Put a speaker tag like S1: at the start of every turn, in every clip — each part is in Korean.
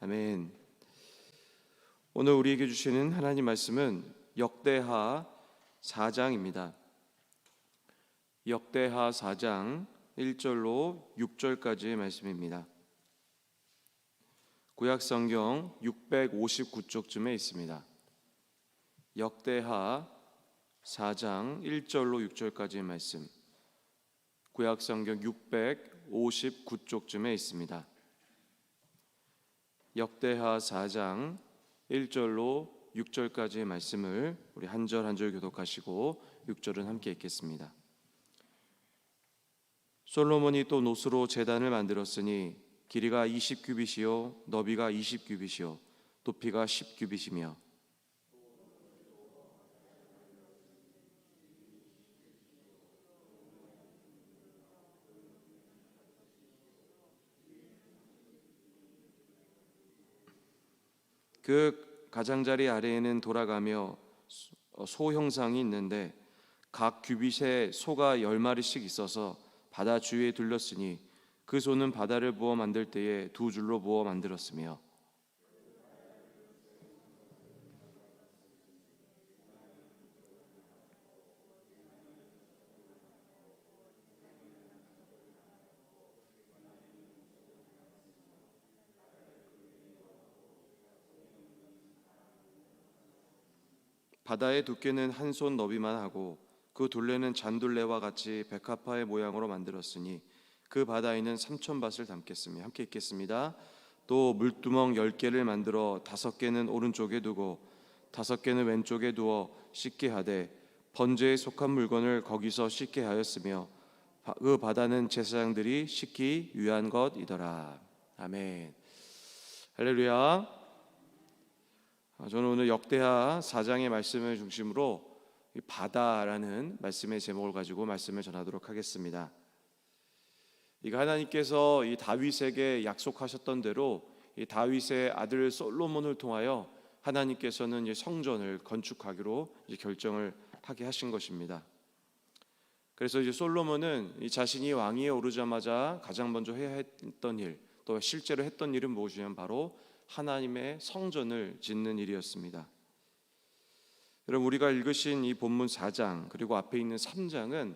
S1: 아멘. 오늘 우리에게 주시는 하나님 말씀은 역대하 4장입니다. 역대하 4장 1절로 6절까지의 말씀입니다. 구약성경 659쪽쯤에 있습니다. 역대하 4장 1절로 6절까지의 말씀, 구약성경 659쪽쯤에 있습니다. 역대하 4장 1절로 6절까지의 말씀을 우리 한 절 한 절 교독하시고 6절은 함께 읽겠습니다. 솔로몬이 또 노스로 제단을 만들었으니 길이가 20규빗이요 너비가 20규빗이요 높이가 10규빗이며 그 가장자리 아래에는 돌아가며 소 형상이 있는데 각 규빗에 소가 10마리씩 있어서 바다 주위에 둘렀으니 그 소는 바다를 부어 만들 때에 두 줄로 부어 만들었으며 바다의 두께는 한 손 너비만 하고 그 둘레는 잔둘레와 같이 백합화의 모양으로 만들었으니 그 바다에는 3,000밭을 담겠으며 함께 읽겠습니다. 또 물두멍 10개를 만들어 5개는 오른쪽에 두고 5개는 왼쪽에 두어 씻게 하되 번제에 속한 물건을 거기서 씻게 하였으며 그 바다는 제사장들이 씻기 위한 것이더라. 아멘. 할렐루야. 저는 오늘 역대하 4장의 말씀을 중심으로 바다라는 말씀의 제목을 가지고 말씀을 전하도록 하겠습니다. 이거 하나님께서 이 다윗에게 약속하셨던 대로 이 다윗의 아들 솔로몬을 통하여 하나님께서는 성전을 건축하기로 결정을 하게 하신 것입니다. 그래서 이제 솔로몬은 이 자신이 왕위에 오르자마자 가장 먼저 해야 했던 일, 또 실제로 했던 일은 무엇이냐면 바로 하나님의 성전을 짓는 일이었습니다. 여러분, 우리가 읽으신 이 본문 4장 그리고 앞에 있는 3장은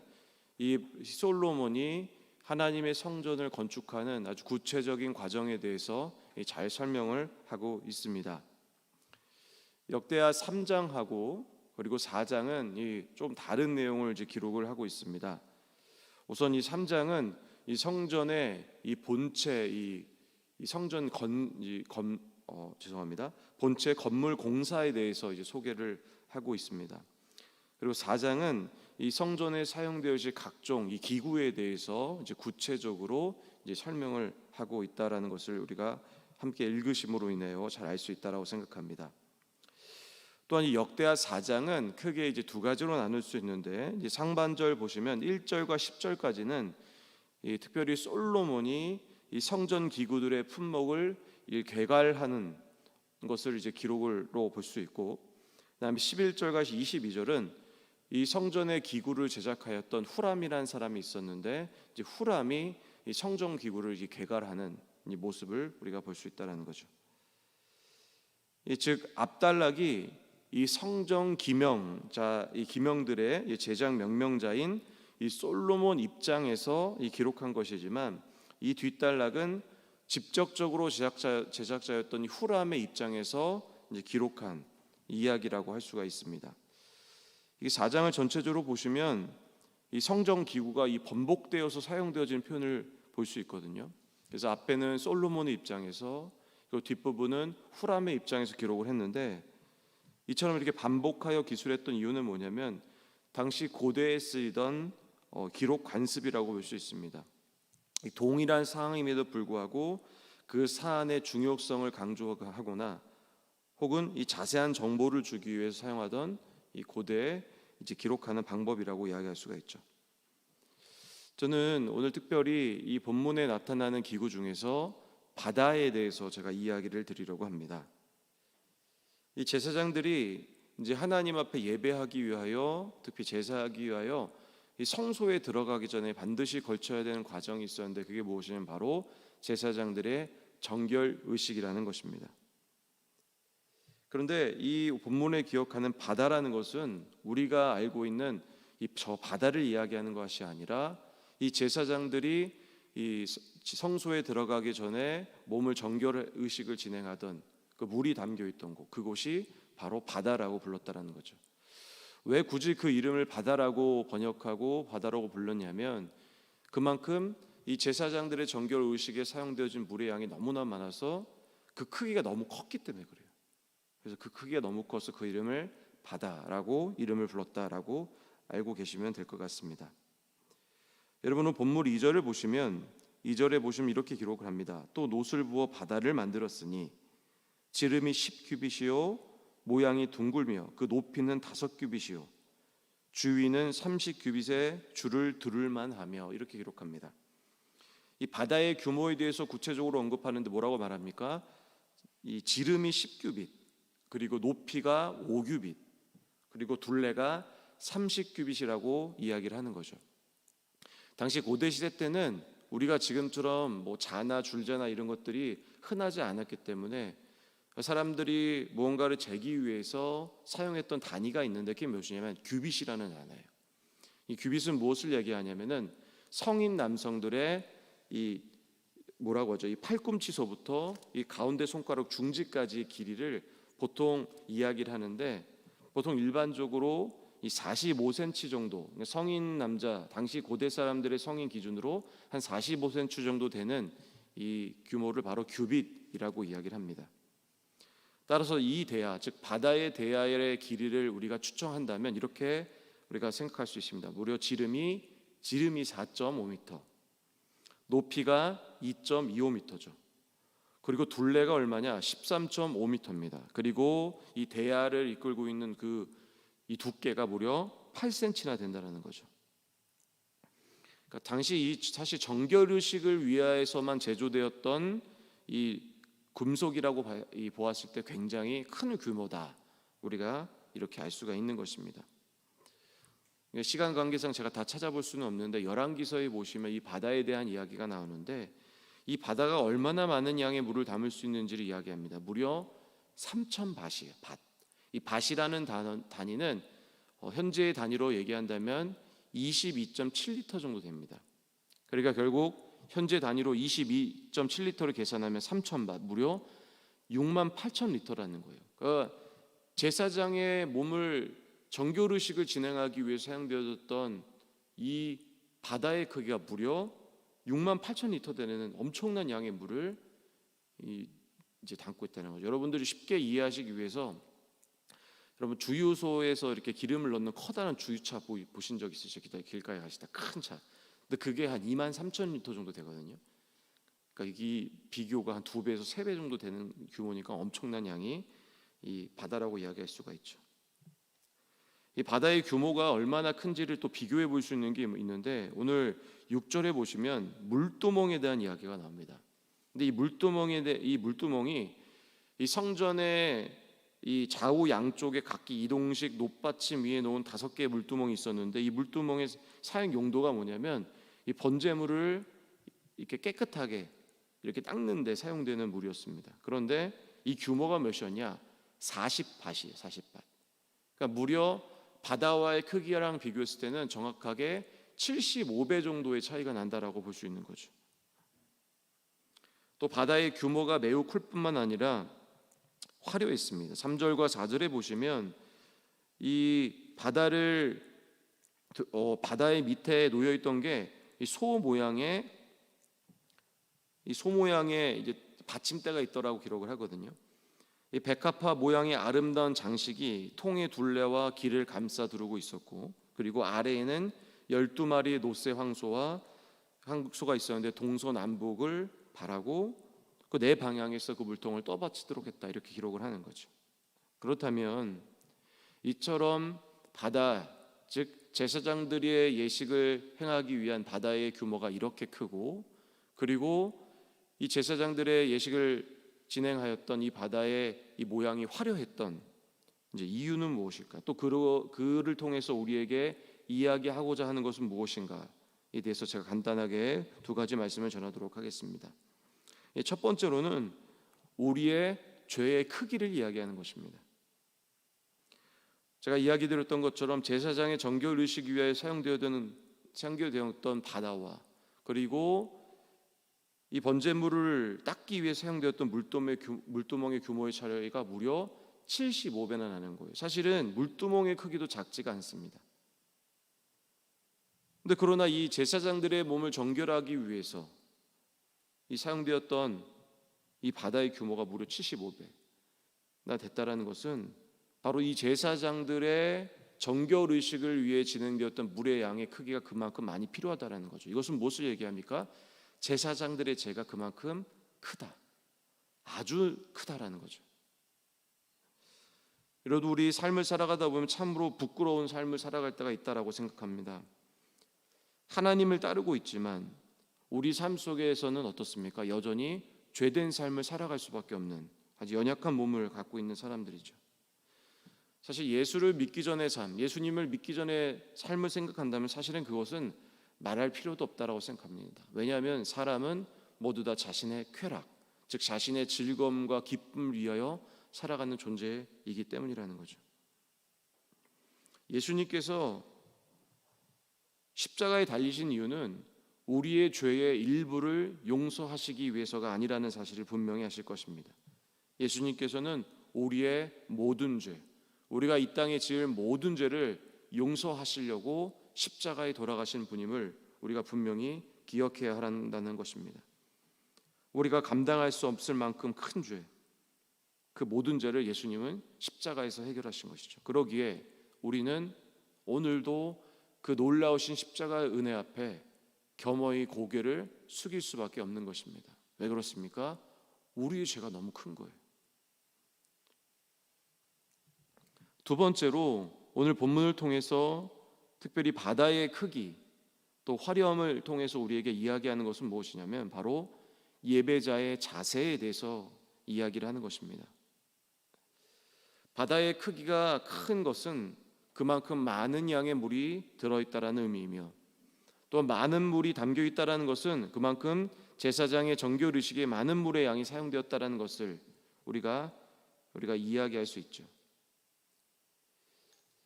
S1: 이 솔로몬이 하나님의 성전을 건축하는 아주 구체적인 과정에 대해서 잘 설명을 하고 있습니다. 역대하 3장하고 그리고 4장은 좀 다른 내용을 이제 기록을 하고 있습니다. 우선 이 3장은 이 성전의 이 본체 이 성전 본체 건물 공사에 대해서 이제 소개를 하고 있습니다. 그리고 4장은 이 성전에 사용되어질 각종 이 기구에 대해서 이제 구체적으로 이제 설명을 하고 있다라는 것을 우리가 함께 읽으심으로 인하여 잘 알 수 있다라고 생각합니다. 또한 이 역대하 4장은 크게 이제 두 가지로 나눌 수 있는데 이제 상반절 보시면 1절과 10절까지는 특별히 솔로몬이 이 성전 기구들의 품목을 개괄하는 것을 이제 기록으로 볼 수 있고, 그다음에 11절과 22절은 이 성전의 기구를 제작하였던 후람이라는 사람이 있었는데 이제 후람이 이 성전 기구를 이제 개괄하는 이 모습을 우리가 볼 수 있다라는 거죠. 즉 압달락이 이 성전 기명자, 이 기명들의 제작 명명자인 이 솔로몬 입장에서 이 기록한 것이지만 이 뒷단락은 직접적으로 제작자였던 후람의 입장에서 이제 기록한 이야기라고 할 수가 있습니다. 이 4장을 전체적으로 보시면 이 성전 기구가 이 번복되어서 사용되어지는 표현을 볼 수 있거든요. 그래서 앞에는 솔로몬의 입장에서 그리고 뒷부분은 후람의 입장에서 기록을 했는데 이처럼 이렇게 반복하여 기술했던 이유는 뭐냐면 당시 고대에 쓰이던 기록 관습이라고 볼 수 있습니다. 동일한 사항임에도 불구하고 그 사안의 중요성을 강조하거나 혹은 이 자세한 정보를 주기 위해서 사용하던 이 고대에 이제 기록하는 방법이라고 이야기할 수가 있죠. 저는 오늘 특별히 이 본문에 나타나는 기구 중에서 바다에 대해서 제가 이야기를 드리려고 합니다. 이 제사장들이 이제 하나님 앞에 예배하기 위하여, 특히 제사하기 위하여 이 성소에 들어가기 전에 반드시 걸쳐야 되는 과정이 있었는데 그게 무엇이냐면 바로 제사장들의 정결 의식이라는 것입니다. 그런데 이 본문에 기억하는 바다라는 것은 우리가 알고 있는 저 바다를 이야기하는 것이 아니라 이 제사장들이 이 성소에 들어가기 전에 몸을 정결 의식을 진행하던 그 물이 담겨 있던 곳, 그곳이 바로 바다라고 불렀다라는 거죠. 왜 굳이 그 이름을 바다라고 번역하고 바다라고 불렀냐면 그만큼 이 제사장들의 정결 의식에 사용되어진 물의 양이 너무나 많아서 그 크기가 너무 컸기 때문에 그래요. 그래서 그 크기가 너무 커서 그 이름을 바다라고 이름을 불렀다라고 알고 계시면 될 것 같습니다. 여러분은 본문 2절을 보시면 2절에 보시면 이렇게 기록을 합니다. 또 놋을 부어 바다를 만들었으니 지름이 10규빗이요 모양이 둥글며 그 높이는 5규빗이요 주위는 30규빗의 줄을 두를만 하며 이렇게 기록합니다. 이 바다의 규모에 대해서 구체적으로 언급하는데 뭐라고 말합니까? 이 지름이 10규빗, 그리고 높이가 5규빗, 그리고 둘레가 30규빗이라고 이야기를 하는 거죠. 당시 고대 시대 때는 우리가 지금처럼 뭐 자나 줄자나 이런 것들이 흔하지 않았기 때문에 사람들이 무언가를 재기 위해서 사용했던 단위가 있는데 그게 무엇이냐면 규빗이라는 단어예요. 이 규빗은 무엇을 얘기하냐면은 성인 남성들의 이 뭐라고 하죠? 이 팔꿈치서부터 이 가운데 손가락 중지까지의 길이를 보통 이야기를 하는데 보통 일반적으로 이 45cm 정도, 성인 남자 당시 고대 사람들의 성인 기준으로 한 45cm 정도 되는 이 규모를 바로 규빗이라고 이야기를 합니다. 따라서 이 대야, 즉 바다의 대야의 길이를 우리가 추정한다면 이렇게 우리가 생각할 수 있습니다. 무려 지름이 4.5m, 높이가 2.25m죠. 그리고 둘레가 얼마냐? 13.5m입니다. 그리고 이 대야를 이끌고 있는 이 두께가 무려 8cm나 된다는 거죠. 그러니까 당시 사실 정결 의식을 위하여서만 제조되었던 이 금속이라고 보았을 때 굉장히 큰 규모다. 우리가 이렇게 알 수가 있는 것입니다. 시간 관계상 제가 다 찾아볼 수는 없는데 열왕기서에 보시면 이 바다에 대한 이야기가 나오는데 이 바다가 얼마나 많은 양의 물을 담을 수 있는지를 이야기합니다. 무려 3,000밭이에요. 밭. 이 밭이라는 단위는 현재의 단위로 얘기한다면 22.7리터 정도 됩니다. 그러니까 결국 현재 단위로 22.7리터를 계산하면 3,000밭, 무려 68,000리터라는 거예요. 그러니까 제사장의 몸을 정결 의식을 진행하기 위해 사용되었던 이 바다의 크기가 무려 68,000리터 되는 엄청난 양의 물을 이제 담고 있다는 거죠. 여러분들이 쉽게 이해하시기 위해서 여러분 주유소에서 이렇게 기름을 넣는 커다란 주유차 보신 적 있으시죠? 길가에 가시다 큰 차. 근데 그게 한 23,000리터 정도 되거든요. 그러니까 이 비교가 한 2배에서 3배 정도 되는 규모니까 엄청난 양이 이 바다라고 이야기할 수가 있죠. 이 바다의 규모가 얼마나 큰지를 또 비교해 볼 수 있는 게 있는데 오늘 6절에 보시면 물두멍에 대한 이야기가 나옵니다. 근데 이 물두멍이 이 성전의 이 좌우 양쪽에 각기 이동식 놋받침 위에 놓은 5개의 물두멍이 있었는데 이 물두멍의 사용 용도가 뭐냐면 이 번제물을 이렇게 깨끗하게 이렇게 닦는 데 사용되는 물이었습니다. 그런데 이 규모가 몇이었냐? 40밭이에요. 40밭. 그러니까 무려 바다와의 크기랑 비교했을 때는 정확하게 75배 정도의 차이가 난다라고 볼 수 있는 거죠. 또 바다의 규모가 매우 클 뿐만 아니라 화려했습니다. 3절과 4절에 보시면 이 바다의 밑에 놓여 있던 게 이 소 모양의 이제 받침대가 있더라고 기록을 하거든요. 이 백합화 모양의 아름다운 장식이 통의 둘레와 길을 감싸 두르고 있었고, 그리고 아래에는 12마리의 놋새 황소와 황소가 있었는데 동서남북을 바라고 그 네 방향에서 그 물통을 떠받치도록 했다, 이렇게 기록을 하는 거죠. 그렇다면 이처럼 바다, 즉 제사장들의 예식을 행하기 위한 바다의 규모가 이렇게 크고, 그리고 이 제사장들의 예식을 진행하였던 이 바다의 이 모양이 화려했던 이제 이유는 무엇일까? 또 그를 통해서 우리에게 이야기하고자 하는 것은 무엇인가에 대해서 제가 간단하게 2가지 말씀을 전하도록 하겠습니다. 첫 번째로는 우리의 죄의 크기를 이야기하는 것입니다. 제가 이야기 드렸던 것처럼 제사장의 정결을 이루시기 위해 사용되었던 바다와 그리고 이 번제물을 닦기 위해 사용되었던 물두멍의 규모의 차이가 무려 75배나 나는 거예요. 사실은 물두멍의 크기도 작지가 않습니다. 근데 그러나 이 제사장들의 몸을 정결하기 위해서 이 사용되었던 이 바다의 규모가 무려 75배나 됐다라는 것은 바로 이 제사장들의 정결 의식을 위해 진행되었던 물의 양의 크기가 그만큼 많이 필요하다라는 거죠. 이것은 무엇을 얘기합니까? 제사장들의 죄가 그만큼 크다, 아주 크다라는 거죠. 이러도 우리 삶을 살아가다 보면 참으로 부끄러운 삶을 살아갈 때가 있다라고 생각합니다. 하나님을 따르고 있지만 우리 삶 속에서는 어떻습니까? 여전히 죄된 삶을 살아갈 수밖에 없는 아주 연약한 몸을 갖고 있는 사람들이죠. 사실 예수를 믿기 전의 삶, 예수님을 믿기 전의 삶을 생각한다면 사실은 그것은 말할 필요도 없다라고 생각합니다. 왜냐하면 사람은 모두 다 자신의 쾌락, 즉 자신의 즐거움과 기쁨을 위하여 살아가는 존재이기 때문이라는 거죠. 예수님께서 십자가에 달리신 이유는 우리의 죄의 일부를 용서하시기 위해서가 아니라는 사실을 분명히 하실 것입니다. 예수님께서는 우리의 모든 죄, 우리가 이 땅에 지을 모든 죄를 용서하시려고 십자가에 돌아가신 분임을 우리가 분명히 기억해야 한다는 것입니다. 우리가 감당할 수 없을 만큼 큰 죄, 그 모든 죄를 예수님은 십자가에서 해결하신 것이죠. 그러기에 우리는 오늘도 그 놀라우신 십자가의 은혜 앞에 겸허히 고개를 숙일 수밖에 없는 것입니다. 왜 그렇습니까? 우리의 죄가 너무 큰 거예요. 두 번째로 오늘 본문을 통해서 특별히 바다의 크기 또 화려함을 통해서 우리에게 이야기하는 것은 무엇이냐면 바로 예배자의 자세에 대해서 이야기를 하는 것입니다. 바다의 크기가 큰 것은 그만큼 많은 양의 물이 들어있다라는 의미이며 또 많은 물이 담겨있다라는 것은 그만큼 제사장의 정결 의식에 많은 물의 양이 사용되었다라는 것을 우리가 이야기할 수 있죠.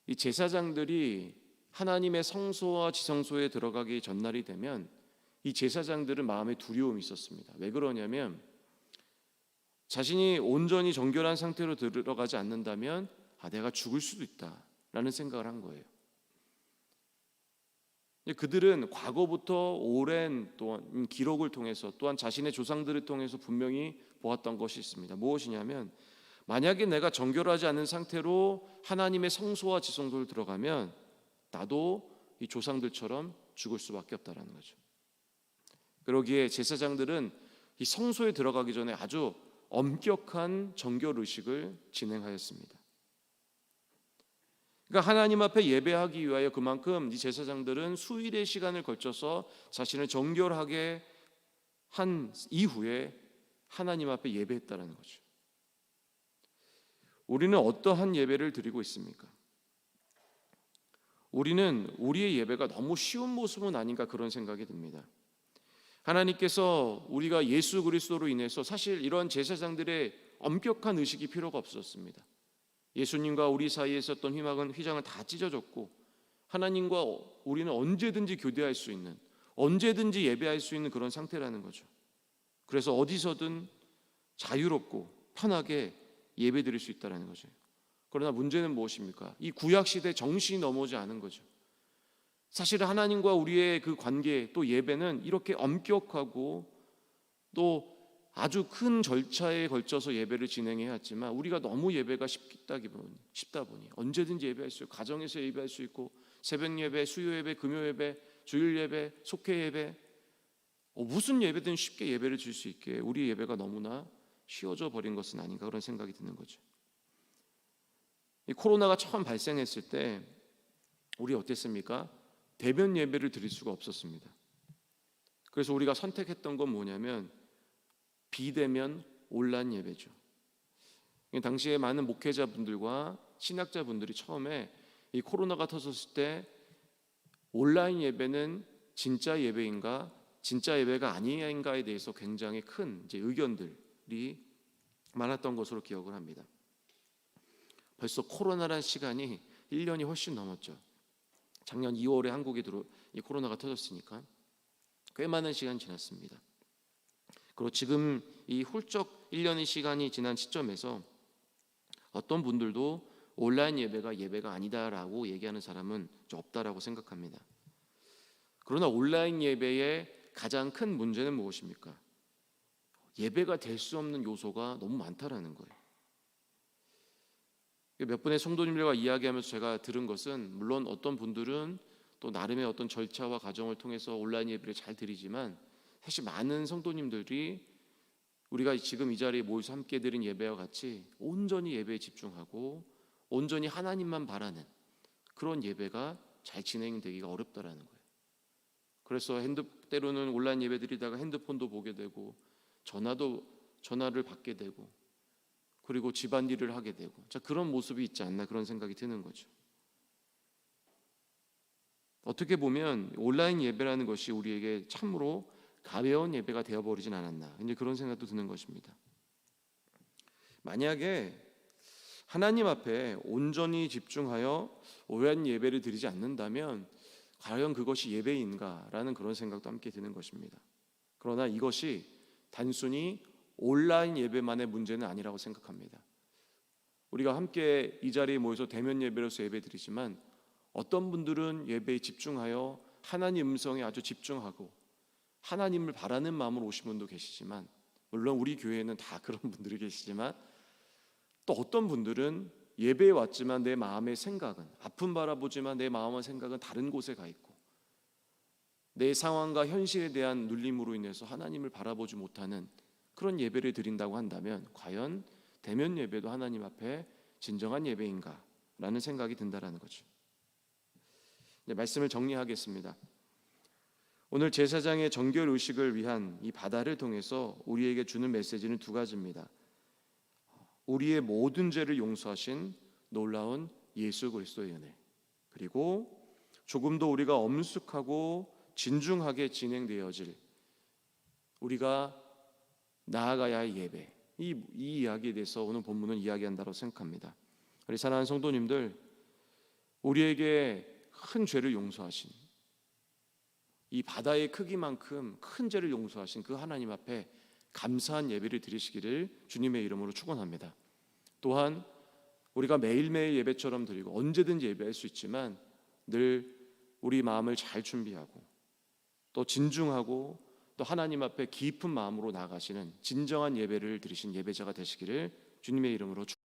S1: 이 제사장들이 하나님의 성소와 지성소에 들어가기 전날이 되면 이 제사장들은 마음에 두려움이 있었습니다. 왜 그러냐면 자신이 온전히 정결한 상태로 들어가지 않는다면 내가 죽을 수도 있다라는 생각을 한 거예요. 그들은 과거부터 오랜 또한 기록을 통해서 또한 자신의 조상들을 통해서 분명히 보았던 것이 있습니다. 무엇이냐면 만약에 내가 정결하지 않은 상태로 하나님의 성소와 지성소를 들어가면 나도 이 조상들처럼 죽을 수밖에 없다라는 거죠. 그러기에 제사장들은 이 성소에 들어가기 전에 아주 엄격한 정결 의식을 진행하였습니다. 그러니까 하나님 앞에 예배하기 위하여 그만큼 이 제사장들은 수일의 시간을 걸쳐서 자신을 정결하게 한 이후에 하나님 앞에 예배했다라는 거죠. 우리는 어떠한 예배를 드리고 있습니까? 우리는 우리의 예배가 너무 쉬운 모습은 아닌가 그런 생각이 듭니다. 하나님께서 우리가 예수 그리스도로 인해서 사실 이런 제사장들의 엄격한 의식이 필요가 없었습니다. 예수님과 우리 사이에 있었던 휘장은 다 찢어졌고 하나님과 우리는 언제든지 교대할 수 있는, 언제든지 예배할 수 있는 그런 상태라는 거죠. 그래서 어디서든 자유롭고 편하게 예배드릴 수 있다는 거죠. 그러나 문제는 무엇입니까? 이 구약시대 정신이 넘어오지 않은 거죠. 사실 하나님과 우리의 그 관계 또 예배는 이렇게 엄격하고 또 아주 큰 절차에 걸쳐서 예배를 진행해야 했지만 우리가 너무 예배가 쉽다 보니 언제든지 예배할 수 있고 가정에서 예배할 수 있고 새벽 예배, 수요 예배, 금요 예배, 주일 예배, 속회 예배 무슨 예배든 쉽게 예배를 줄 수 있게 우리 예배가 너무나 쉬워져 버린 것은 아닌가 그런 생각이 드는 거죠. 이 코로나가 처음 발생했을 때 우리 어땠습니까? 대면 예배를 드릴 수가 없었습니다. 그래서 우리가 선택했던 건 뭐냐면 비대면 온라인 예배죠. 당시에 많은 목회자분들과 신학자분들이 처음에 이 코로나가 터졌을 때 온라인 예배는 진짜 예배인가 진짜 예배가 아닌가에 대해서 굉장히 큰 의견들이 많았던 것으로 기억을 합니다. 벌써 코로나란 시간이 1년이 훨씬 넘었죠. 작년 2월에 한국에 이 코로나가 터졌으니까 꽤 많은 시간이 지났습니다. 그리고 지금 이 훌쩍 1년의 시간이 지난 시점에서 어떤 분들도 온라인 예배가 아니다라고 얘기하는 사람은 좀 없다라고 생각합니다. 그러나 온라인 예배의 가장 큰 문제는 무엇입니까? 예배가 될 수 없는 요소가 너무 많다라는 거예요. 몇 분의 성도님들과 이야기하면서 제가 들은 것은, 물론 어떤 분들은 또 나름의 어떤 절차와 과정을 통해서 온라인 예배를 잘 드리지만, 사실 많은 성도님들이 우리가 지금 이 자리에 모여서 함께 드린 예배와 같이 온전히 예배에 집중하고 온전히 하나님만 바라는 그런 예배가 잘 진행되기가 어렵다라는 거예요. 그래서 때로는 온라인 예배 드리다가 핸드폰도 보게 되고 전화를 받게 되고 그리고 집안일을 하게 되고, 자, 그런 모습이 있지 않나 그런 생각이 드는 거죠. 어떻게 보면 온라인 예배라는 것이 우리에게 참으로 가벼운 예배가 되어버리진 않았나, 이제 그런 생각도 드는 것입니다. 만약에 하나님 앞에 온전히 집중하여 온라인 예배를 드리지 않는다면 과연 그것이 예배인가라는 그런 생각도 함께 드는 것입니다. 그러나 이것이 단순히 온라인 예배만의 문제는 아니라고 생각합니다. 우리가 함께 이 자리에 모여서 대면 예배로서 예배 드리지만 어떤 분들은 예배에 집중하여 하나님 음성에 아주 집중하고 하나님을 바라는 마음으로 오신 분도 계시지만, 물론 우리 교회에는 다 그런 분들이 계시지만, 또 어떤 분들은 예배에 왔지만 내 마음의 생각은, 아픔 바라보지만 내 마음의 생각은 다른 곳에 가 있고, 내 상황과 현실에 대한 눌림으로 인해서 하나님을 바라보지 못하는 그런 예배를 드린다고 한다면 과연 대면 예배도 하나님 앞에 진정한 예배인가 라는 생각이 든다라는 거죠. 이제 말씀을 정리하겠습니다. 오늘 제사장의 정결 의식을 위한 이 바다를 통해서 우리에게 주는 메시지는 두 가지입니다. 우리의 모든 죄를 용서하신 놀라운 예수 그리스도의 은혜, 그리고 조금도 우리가 엄숙하고 진중하게 진행되어질 우리가 나아가야 할 예배, 이 이야기에 대해서 오늘 본문은 이야기한다고 생각합니다. 우리 사랑하는 성도님들, 우리에게 큰 죄를 용서하신, 이 바다의 크기만큼 큰 죄를 용서하신 그 하나님 앞에 감사한 예배를 드리시기를 주님의 이름으로 축원합니다. 또한 우리가 매일매일 예배처럼 드리고 언제든지 예배할 수 있지만 늘 우리 마음을 잘 준비하고 또 진중하고 또 하나님 앞에 깊은 마음으로 나아가시는 진정한 예배를 드리신 예배자가 되시기를 주님의 이름으로 축원합니다.